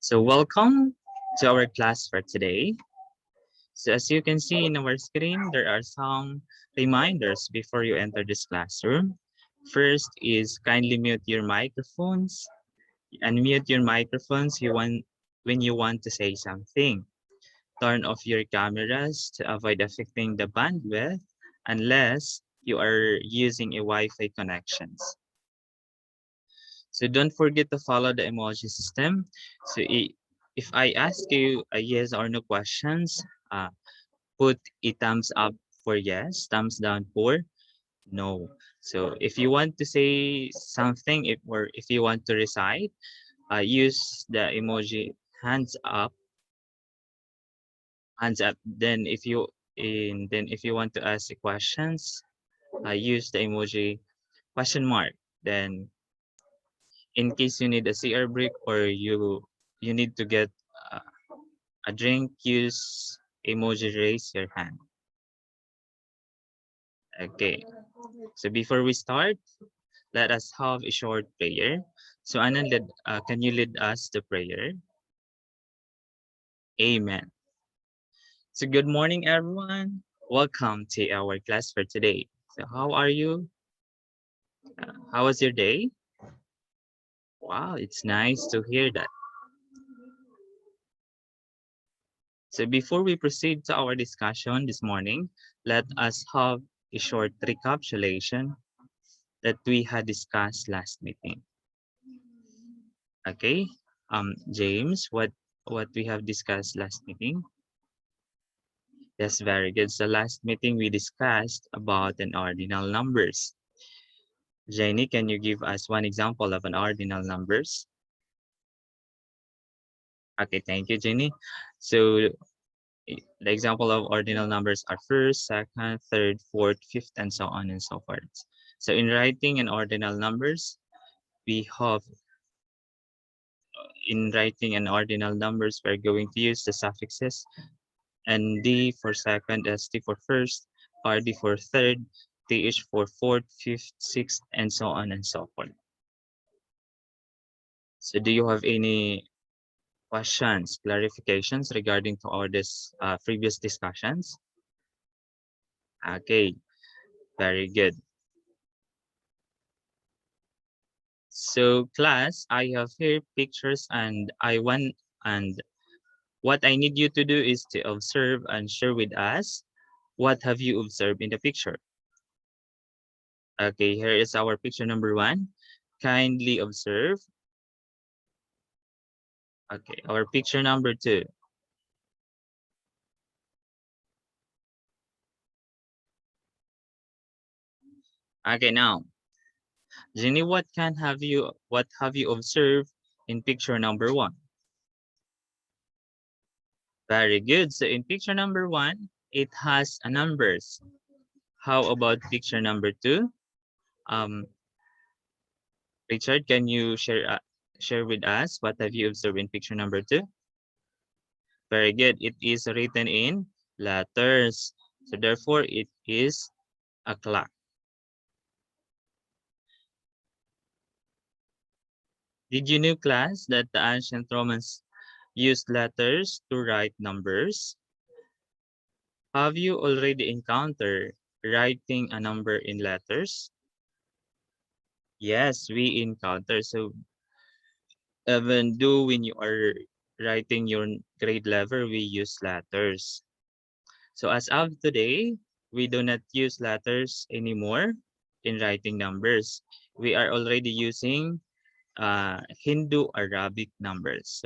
So welcome to our class for today. So as you can see in our screen, there are some reminders before you enter this classroom. First is kindly mute your microphones. Unmute your microphones when you want to say something. Turn off your cameras to avoid affecting the bandwidth unless you are using a Wi-Fi connections. So don't forget to follow the emoji system. So if I ask you a yes or no questions, uh, put a thumbs up for yes, thumbs down for no. So if you want to say something, if you want to recite, use the emoji hands up, hands up. Then if you want to ask the questions, use the emoji question mark. Then in case you need a CR break or you need to get uh, a drink, use emoji raise your hand. Okay, so before we start, let us have a short prayer. So Anand, can you lead us the prayer? Amen. So good morning, everyone. Welcome to our class for today. So how are you? How was your day? Wow, it's nice to hear that. So before we proceed to our discussion this morning, let us have a short recapitulation that we had discussed last meeting. Okay, James, what we have discussed last meeting? Yes, very good. So last meeting we discussed about an ordinal numbers. Jenny, can you give us one example of an ordinal numbers? Okay, thank you, Jenny. So the example of ordinal numbers are first, second, third, fourth, fifth, and so on and so forth. So in writing an ordinal numbers, we have in writing an ordinal numbers, we're going to use the suffixes ND for second, ST for first, RD for third, TH for fourth, fifth, sixth, and so on and so forth. So do you have any questions, clarifications regarding to all this previous discussions? Okay, very good. So class, I have here pictures and what I need you to do is to observe and share with us what have you observed in the picture. Okay, here is our picture number 1. Kindly observe. Okay, our picture number 2. Okay, now, Jenny, what have you observed in picture number 1? Very good. So in picture number 1, it has a numbers. How about picture number 2? Richard, can you share with us what have you observed in picture number 2? Very good. It is written in letters. So therefore, it is a clock. Did you know, class, that the ancient Romans used letters to write numbers? Have you already encountered writing a number in letters? Yes, we encounter. So even though when you are writing your grade level, we use letters. So as of today, we do not use letters anymore in writing numbers. We are already using Hindu Arabic numbers.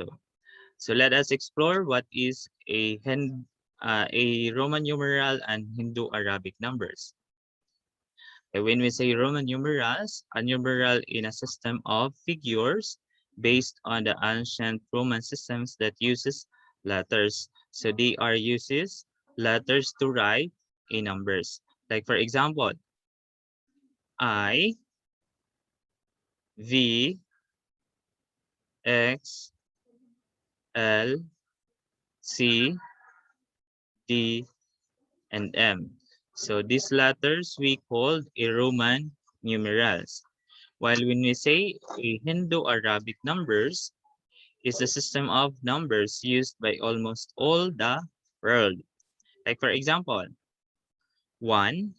So let us explore what is a Roman numeral and Hindu Arabic numbers. When we say Roman numerals, a numeral in a system of figures based on the ancient Roman systems that uses letters. So they are uses letters to write a numbers. Like for example, I, V, X, L, C, D, and M. So these letters we called a Roman numerals. While when we say a Hindu Arabic numbers, is the system of numbers used by almost all the world. Like for example, 1,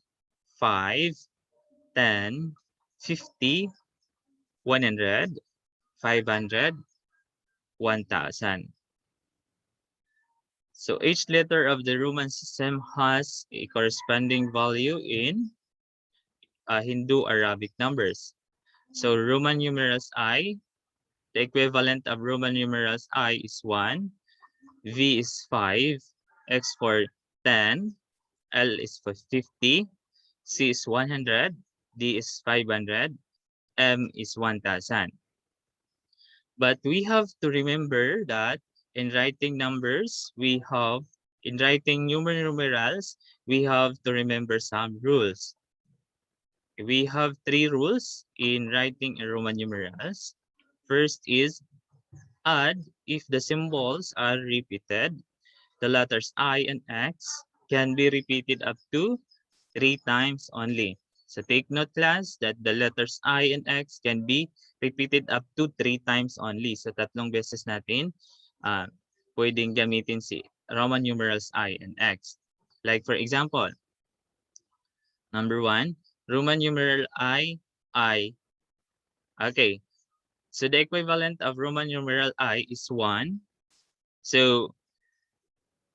5, 10, 50, 100, 500, 1000. So each letter of the Roman system has a corresponding value in Hindu Arabic numbers. So Roman numerals I, the equivalent of Roman numerals I is 1, V is 5, X for 10, L is for 50, C is 100, D is 500, M is 1000. But we have to remember that in writing numbers, in writing numerals, we have to remember some rules. We have 3 rules in writing in Roman numerals. First is add if the symbols are repeated. The letters I and X can be repeated up to 3 times only. So take note class that the letters I and X can be repeated up to 3 times only. So tatlong beses natin pwedeng gamitin si Roman numerals I and X. Like for example, number 1, Roman numeral I. Okay, so the equivalent of Roman numeral I is 1. So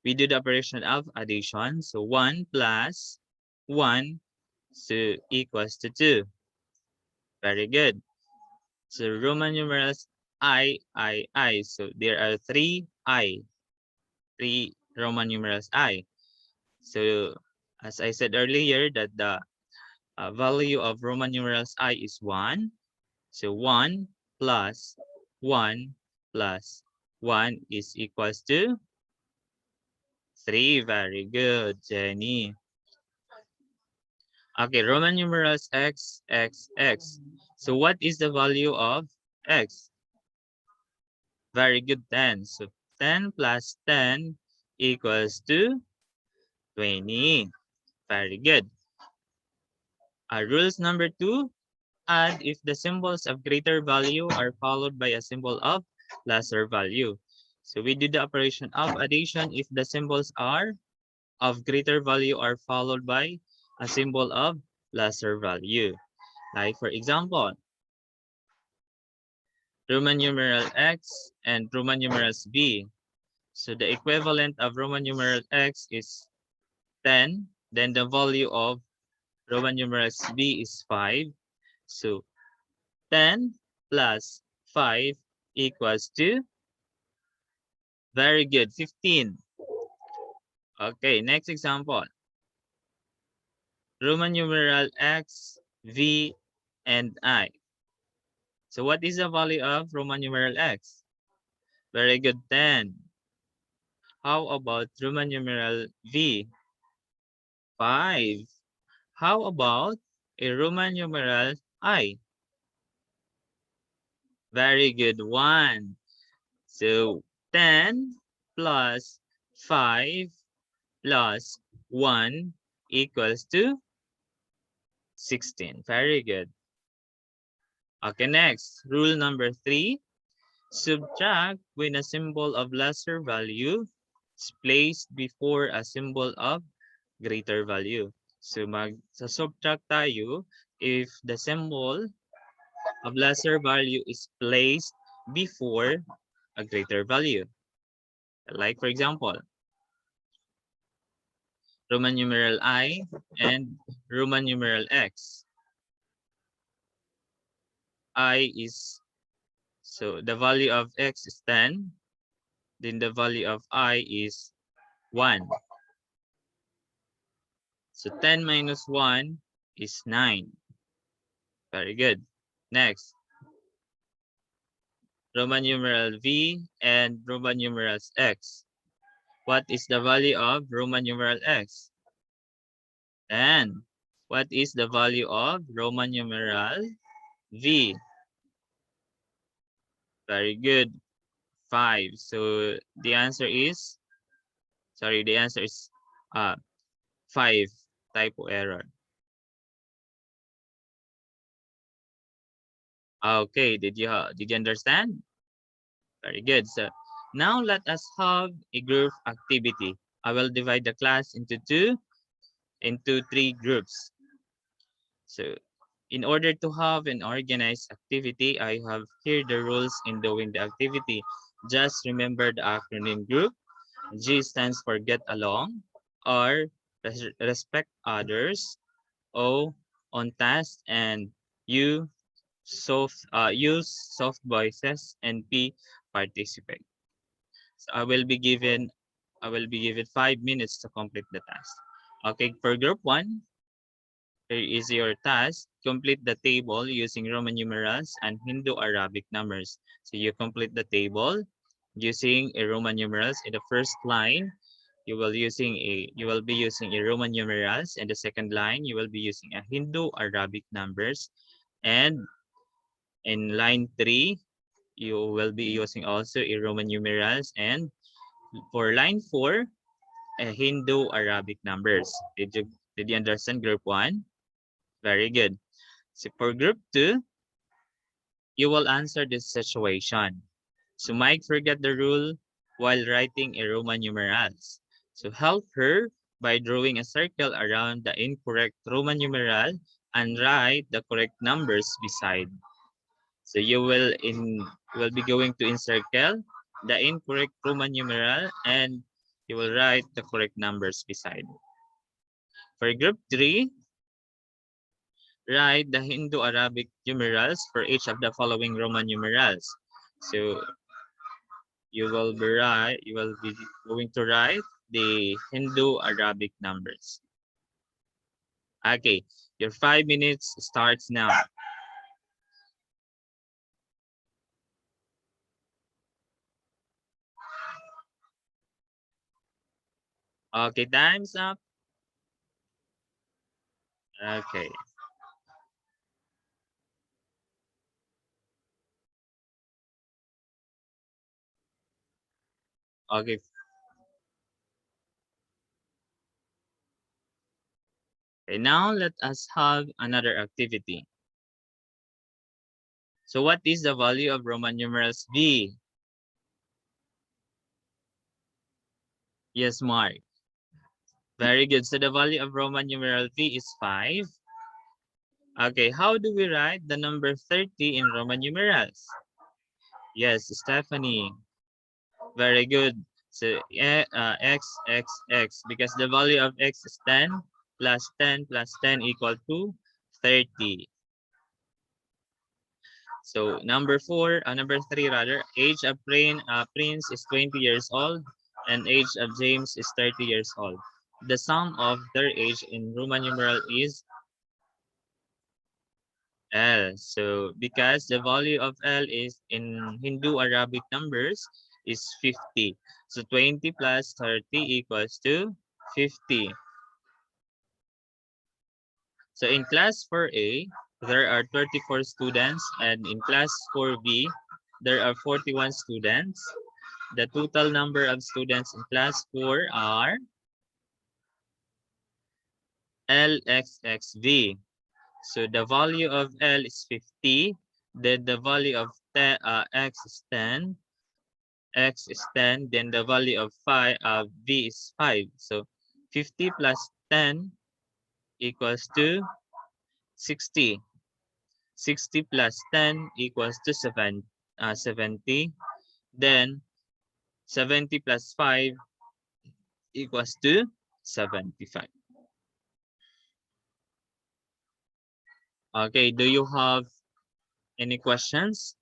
we do the operation of addition. So 1 plus 1 so equals to 2. Very good. So Roman numerals I. So there are 3 Roman numerals I. So as I said earlier that the value of Roman numerals I is 1. So 1 plus 1 plus 1 is equals to 3. Very good, Jenny. Okay, Roman numerals X. So what is the value of X? Very good, 10. So 10 plus 10 equals to 20. Very good. Rules number 2, add if the symbols of greater value are followed by a symbol of lesser value. So we do the operation of addition if the symbols are of greater value are followed by a symbol of lesser value. Like for example, Roman numeral X and Roman numerals V. So the equivalent of Roman numeral X is 10. Then the value of Roman numerals V is 5. So 10 plus 5 equals to, very good, 15. Okay, next example. Roman numeral X, V, and I. So what is the value of Roman numeral X? Very good, 10. How about Roman numeral V? 5. How about a Roman numeral I? Very good, 1. So 10 plus 5 plus 1 equals to 16. Very good. Okay, next, rule number 3. Subtract when a symbol of lesser value is placed before a symbol of greater value. So mag-subtract tayo if the symbol of lesser value is placed before a greater value. Like for example, Roman numeral I and Roman numeral X. I is, so the value of X is 10, then the value of I is 1. So 10 minus 1 is 9. Very good. Next, Roman numeral V and Roman numerals X. What is the value of Roman numeral X? 10. What is the value of Roman numeral V? Very good. 5. So the answer is, the answer is 5. Typo error. Okay, did you understand? Very good. So now let us have a group activity. I will divide the class into three groups. So in order to have an organized activity, I have here the rules in doing the activity. Just remember the acronym group. G stands for get along. R, respect others. O, on task. And U, use soft voices. And P, participate. So I will be given 5 minutes to complete the task. Okay, for group one, here is your task. Complete the table using Roman numerals and Hindu-Arabic numbers. So you complete the table using a Roman numerals. In the first line, you will be using a Roman numerals. In the second line, you will be using a Hindu-Arabic numbers. And in line 3, you will be using also a Roman numerals. And for line 4, a Hindu-Arabic numbers. Did you understand group 1? Very good. So for group 2, you will answer this situation. So Mike forgot the rule while writing a Roman numerals. So help her by drawing a circle around the incorrect Roman numeral and write the correct numbers beside. So you will be going to encircle the incorrect Roman numeral and you will write the correct numbers beside. For group 3, write the Hindu-Arabic numerals for each of the following Roman numerals. So you will be going to write the Hindu-Arabic numbers. Okay, your 5 minutes starts now. Okay, time's up. Okay. Okay. Okay, now let us have another activity. So what is the value of Roman numerals V? Yes, Mark. Very good. So the value of Roman numeral V is 5. Okay, how do we write the number 30 in Roman numerals? Yes, Stephanie. Very good. So x, because the value of x is 10 plus 10 plus 10 equal to 30. So number 3 rather, age of Prince is 20 years old and age of James is 30 years old. The sum of their age in Roman numeral is L. So because the value of L is in Hindu Arabic numbers is 50. So 20 plus 30 equals to 50. So in class 4A, there are 34 students and in class 4B, there are 41 students. The total number of students in class 4 are LXXV. So the value of L is 50, then the value of X is 10, X is 10, then the value of V is 5. So 50 plus 10 equals to 60. 60 plus 10 equals to 70. Then 70 plus 5 equals to 75. Okay, do you have any questions,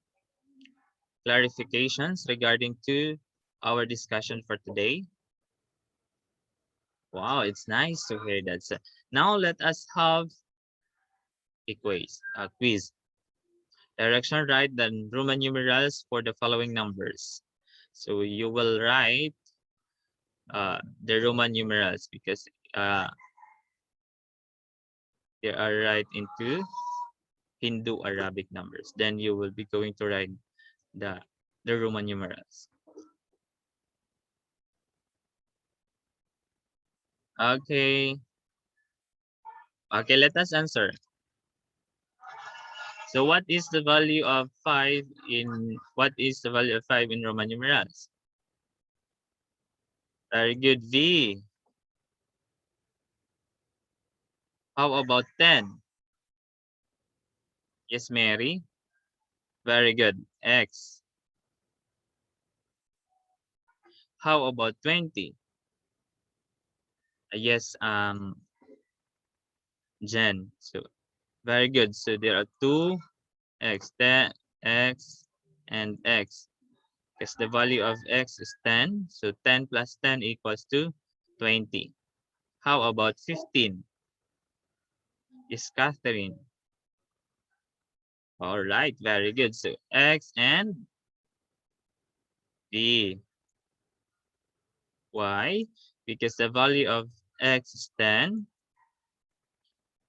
clarifications regarding to our discussion for today? Wow, it's nice to hear that. So now let us have a quiz. Direction, write the Roman numerals for the following numbers. So you will write the Roman numerals because they are right into Hindu Arabic numbers. Then you will be going to write the Roman numerals. Okay. Okay, let us answer. So what is the value of 5 in Roman numerals? Very good, V. How about 10? Yes, Mary. Very good, X. How about 20? Yes, Jen. So very good. So there are two X, 10, X, and X. Because the value of X is 10. So 10 plus 10 equals to 20. How about 15? Is Catherine. All right, very good. So X and B. Why? Because the value of X is 10,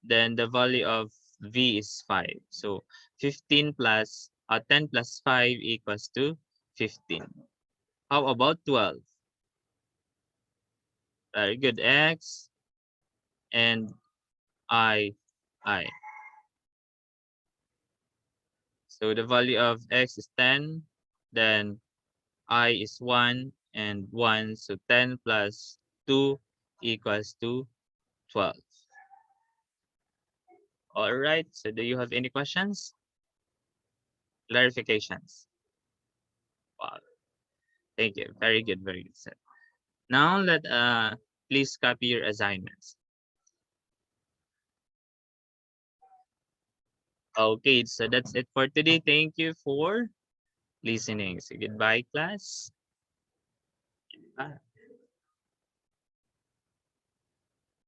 then the value of V is 5. So 10 plus 5 equals to 15. How about 12? Very good, X and I. So the value of X is 10, then I is 1 and 1. So 10 plus 2 equals to 12. All right. So do you have any questions? Clarifications? Wow. Thank you. Very good. Very good, sir. Now please copy your assignments. Okay, so that's it for today. Thank you for listening. So goodbye, class. Goodbye.